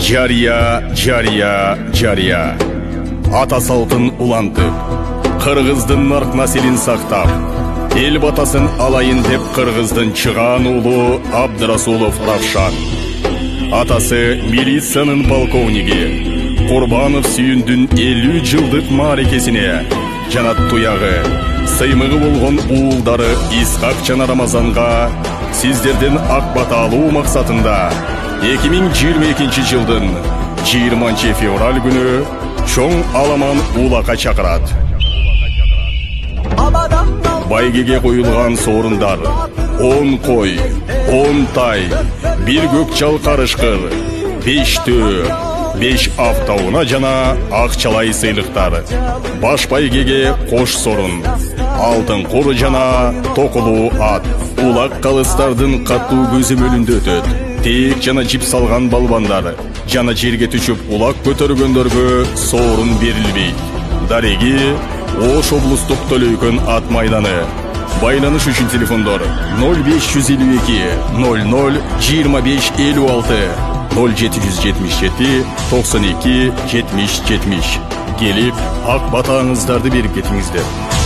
Жария. Ата салтын улантып, Кыргыздын нарк населин сактап, эл батасын алайын деп Кыргыздын чыган уулу Абдрасулов Равшан. Атасы милициянын полковниги Курбанов Сүйүндүн 50 жылдык мааракесине жана туягы, сыймыгы болгон уулдары Исхак жана Рамазанга сиздерден ак бата алуу максатында 2022 жылдын 20 февраль күнү чоң аламан улакка чакырат. Байгеге коюлган соорундар 10 кой, 10 тай, 1 көкчал карышкыр, 5 төө, 5 автоуна жана акчалай сыйлыктар. Баш байгеге кош сорун, алтын кор жана токулуу ат. Улак калыстардын каттуу көзөмөлүндө өтөт. Тек жана жип салган балбандар жана жерге түшүп улак көтөргөндөргө соорун берилбейт. Дареги Ош облустук Төлөйкөн ат майданы. Байланыш үчүн телефондор 0552 00 25 56 0777 92 70 70. Келип ак батаңыздарды берип кетиңиздер.